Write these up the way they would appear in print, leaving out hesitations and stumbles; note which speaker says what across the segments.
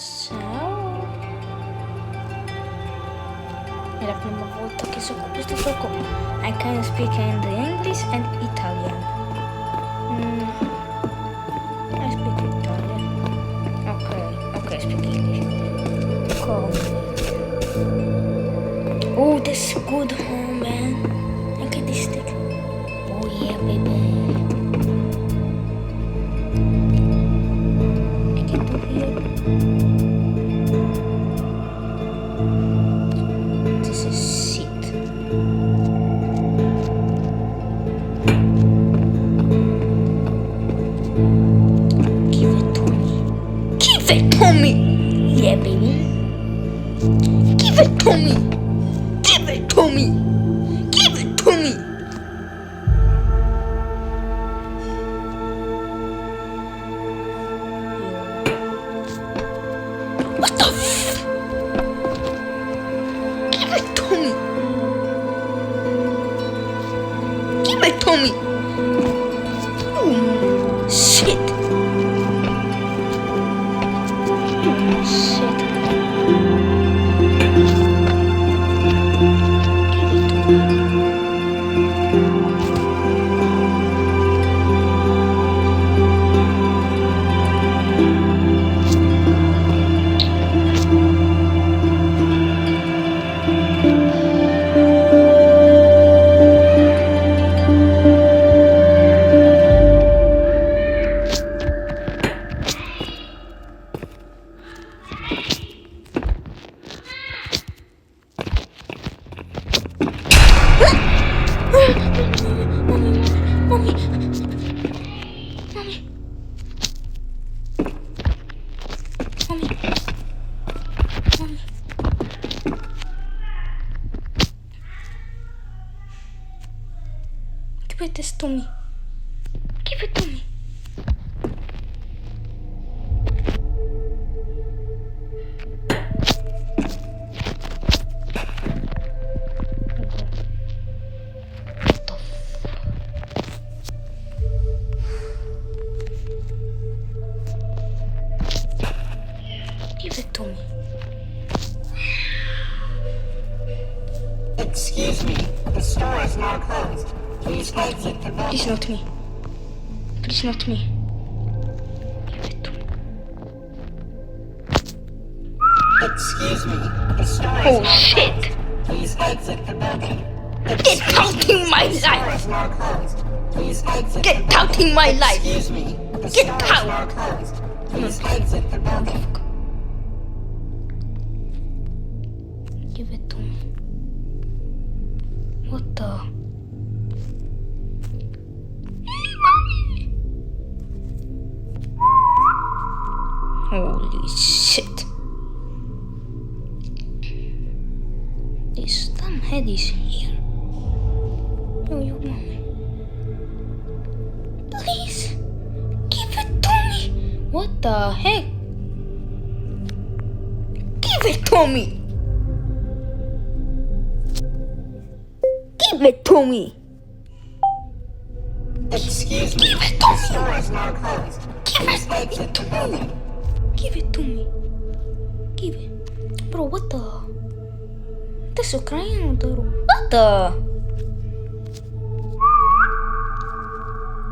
Speaker 1: Ciao. È la prima volta che so questo gioco. I can speak in English and Italian. I speak Italian. Okay, speak English. Come? Oh, that's good home, man. I get this stick. Oh yeah, baby. I can do here. This is seat. Give it to me. Give it to me. Yeah, baby. Give it to me. Give it to me. Give it to me. What the f? Give it to me. Give it to me. Shit. Shit. Give this to me. Give it to me. Give it to me.
Speaker 2: Excuse me, the store is now closed. Please exit the building.
Speaker 1: Please not me. Please not me. Give it to me.
Speaker 2: Excuse me, the store is
Speaker 1: Oh
Speaker 2: now
Speaker 1: shit!
Speaker 2: closed. Please exit the building.
Speaker 1: Get out in my
Speaker 2: The store
Speaker 1: life!
Speaker 2: is now closed. Please exit.
Speaker 1: Get out in my life!
Speaker 2: Excuse me, the
Speaker 1: Get
Speaker 2: store is
Speaker 1: out.
Speaker 2: now closed. Please exit the building.
Speaker 1: Give it to me. What the? Holy shit. This damn head is here. Oh, you mommy. Please. Give it to me. What the heck? Give it to me. Give it to me.
Speaker 2: Excuse me,
Speaker 1: Give it to
Speaker 2: the
Speaker 1: me.
Speaker 2: store is now closed.
Speaker 1: Give
Speaker 2: Please
Speaker 1: it
Speaker 2: exit the
Speaker 1: to me.
Speaker 2: building.
Speaker 1: Give it to me. Give it. Bro, what the? Adesso crying bro. What the?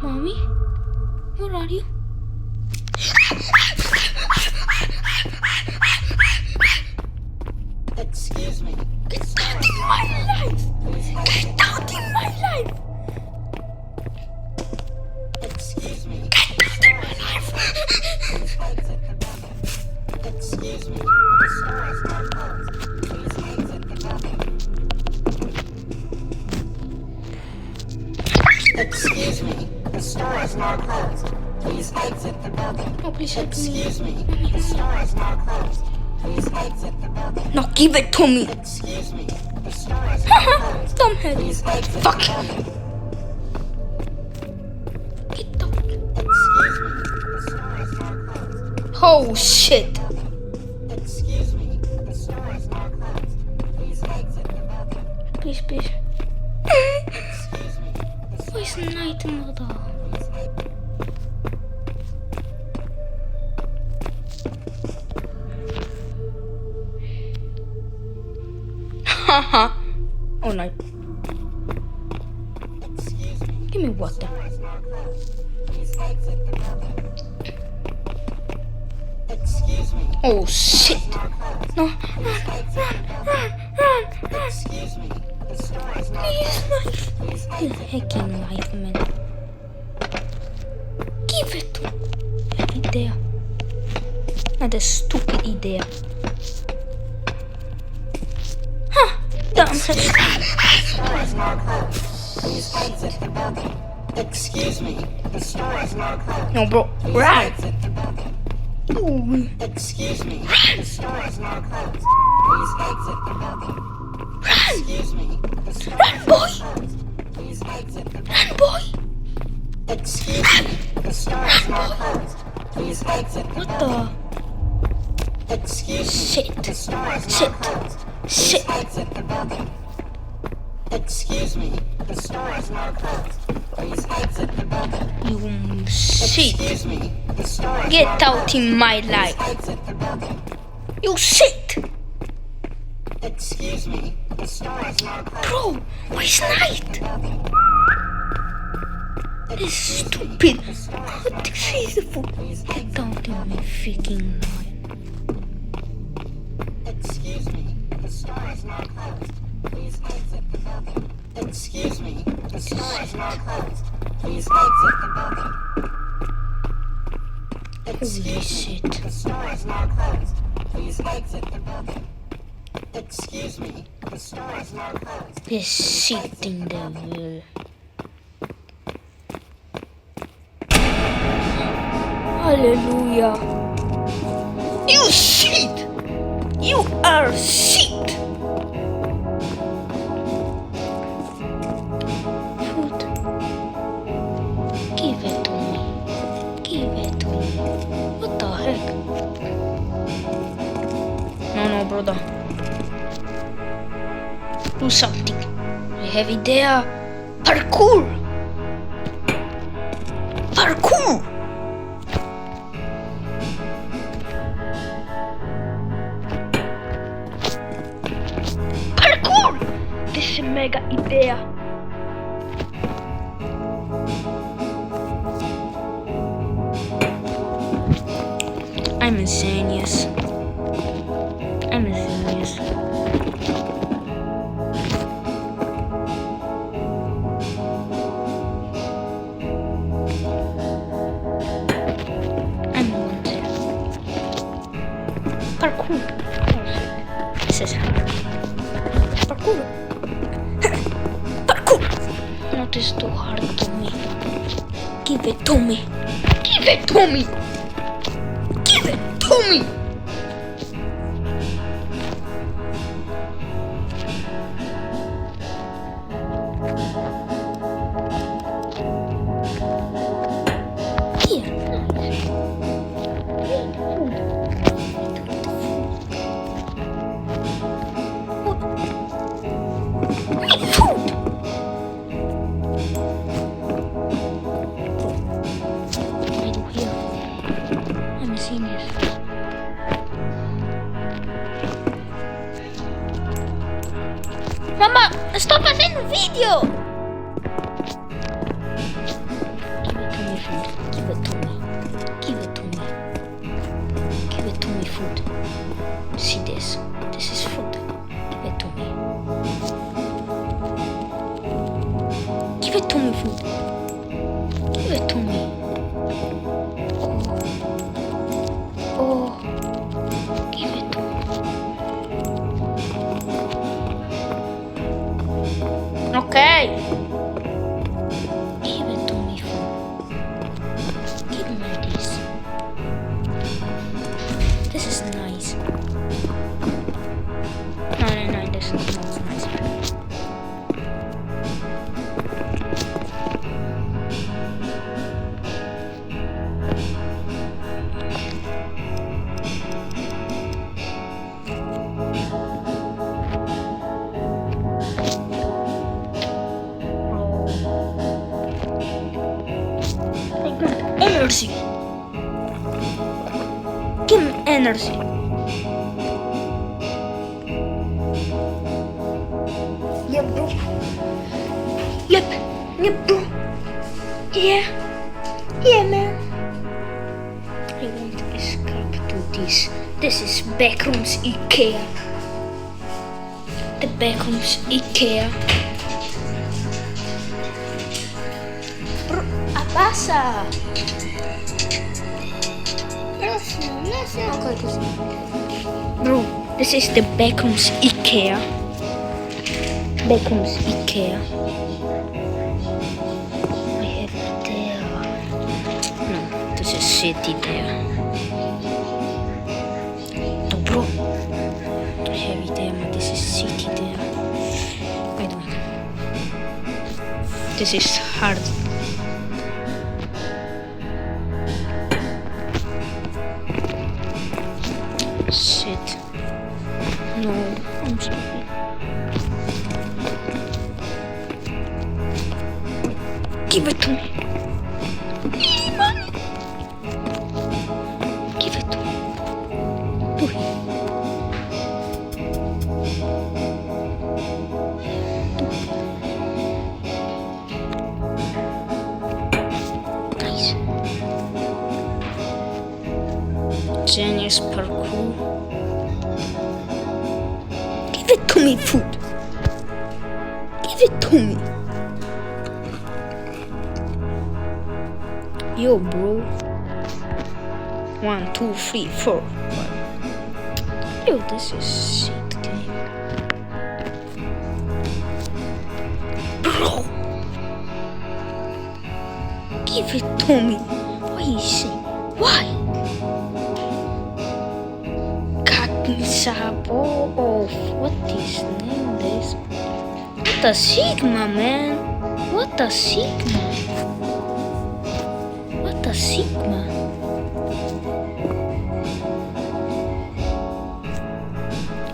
Speaker 1: Mommy? Where are you?
Speaker 2: Excuse me.
Speaker 1: Get out in my life! Get out in my life!
Speaker 2: Excuse me.
Speaker 1: Get out in my life!
Speaker 2: Please exit the building. Excuse me, the store is now closed. Please exit the building. Excuse me, the store is now closed. Please exit the building.
Speaker 1: Oh, please help me.
Speaker 2: Excuse me, the store is now closed. Please exit the building.
Speaker 1: No, give it to me!
Speaker 2: Excuse me, the store is now closed.
Speaker 1: Dumb head!
Speaker 2: Please exit
Speaker 1: Fuck!
Speaker 2: the building.
Speaker 1: Get out!
Speaker 2: Excuse me, the store is now closed.
Speaker 1: Oh shit!
Speaker 2: Excuse me, the store is now closed. Please exit the building.
Speaker 1: Please, please.
Speaker 2: Excuse me, the store
Speaker 1: Why is night mother?
Speaker 2: is exit.
Speaker 1: ha. Oh no.
Speaker 2: Excuse me.
Speaker 1: Give me water.
Speaker 2: Door is now closed. Please exit the building. Excuse me.
Speaker 1: Oh shit.
Speaker 2: Now closed.
Speaker 1: No.
Speaker 2: Please exit the building.
Speaker 1: Run.
Speaker 2: Excuse me. The store is now
Speaker 1: Please,
Speaker 2: closed.
Speaker 1: life.
Speaker 2: Please
Speaker 1: The
Speaker 2: exit the
Speaker 1: hacking
Speaker 2: building.
Speaker 1: life, man. Give it to idea. Not a stupid idea. Huh. Damn.
Speaker 2: The store is now closed. Please exit the building. Excuse me. The store is now closed.
Speaker 1: No, bro.
Speaker 2: Please
Speaker 1: Run.
Speaker 2: exit the building.
Speaker 1: Ooh.
Speaker 2: Excuse me. The store is now closed. Please exit the building.
Speaker 1: Run.
Speaker 2: Excuse me. The store
Speaker 1: Run,
Speaker 2: is
Speaker 1: boy.
Speaker 2: now closed. Please exit the
Speaker 1: Run,
Speaker 2: building.
Speaker 1: boy.
Speaker 2: Excuse me. The store is now closed. Please exit the
Speaker 1: What
Speaker 2: building.
Speaker 1: the
Speaker 2: Excuse me.
Speaker 1: shit?
Speaker 2: The store is
Speaker 1: Shit.
Speaker 2: now closed.
Speaker 1: Shit.
Speaker 2: Please exit the building. Excuse me. The store is now closed. Please exit the building.
Speaker 1: You shit.
Speaker 2: Excuse me. The store is
Speaker 1: Get
Speaker 2: now
Speaker 1: out in my
Speaker 2: closed.
Speaker 1: life.
Speaker 2: Please exit the building.
Speaker 1: You shit.
Speaker 2: Excuse me. The store is now closed.
Speaker 1: Bro, it's night.
Speaker 2: Building.
Speaker 1: This is stupid. What this is for? Get out in my freaking life.
Speaker 2: Excuse me. The store is now closed. Please exit the building. Excuse me. The store is now closed. Please exit the building.
Speaker 1: Holy
Speaker 2: Excuse me.
Speaker 1: shit.
Speaker 2: The store is now closed. Please exit the building. Excuse me. The store is now closed.
Speaker 1: This shit in the wheel. Hallelujah. You shit. You are shit. Food. Give it to me. Give it to me. What the heck? No, brother. Do something. I have idea. Parkour. Parkour. Parkour. This is a mega idea. I'm insane, yes. I'm insane, yes. I'm wanted. Parkour. This is parkour. Parkour. Not is too hard to me. Give it to me. Give it to me. Give it to me. Here. Food. I do here. I'm serious. Mama, stop fazendo vídeo! Give it to me, food. Give it to me. Give it to me. Give it to me, food. See this. This is food. Give it to me. Give it to me, food. Give it to me. Oh. Give it to me. Okay. Give it to me, food. Give me this. This is nice. No, this is not nice. Energy. Give me energy. Yeah, bro. Yeah. Yeah, man. I want to escape to this. This is Backrooms Ikea. The Backrooms Ikea. Bro, abasa. Okay, bro, this is the Backrooms Ikea. Backrooms Ikea. I have it there. No, this is city there. No, bro. I have it there, but this is city there. I don't know. This is hard. Shit. No, I'm sorry. Give it to me. Money. Give it to me. Do it. Nice. Genius parkour. Give it to me, food. Give it to me. Yo, bro. 1, 2, 3, 4. Yo, this is shit game. Bro. Give it to me. Why you say? Why? Sabo of what is name this? What a Sigma, man! What a Sigma! What a Sigma!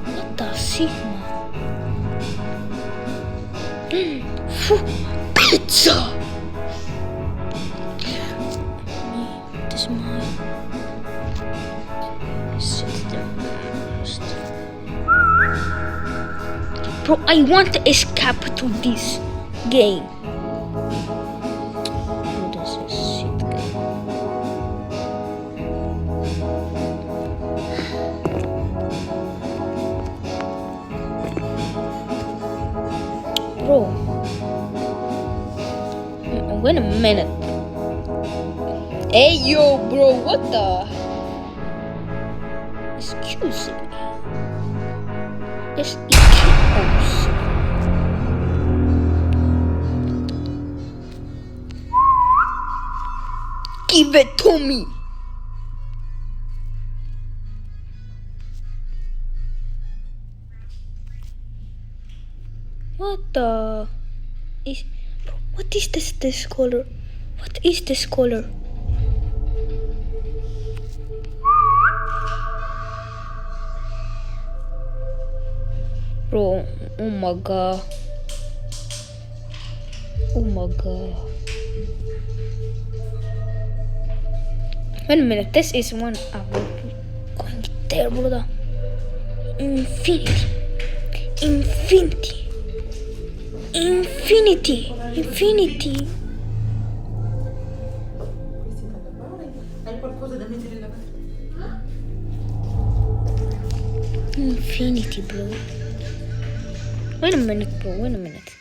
Speaker 1: What a Sigma! Pizza! This is mine. Bro, I want to escape to this game. Oh, this is shit game. Bro. Wait a minute. Hey, yo, bro, what the? Excuse me. It's Give it to me. What the is? What is this color? What is this color? Bro, oh my god. Oh my god. Wait a minute, this is one going there, brother. Infinity. Infinity. Infinity. Infinity. Infinity, bro. Wait a minute, bro. Wait a minute.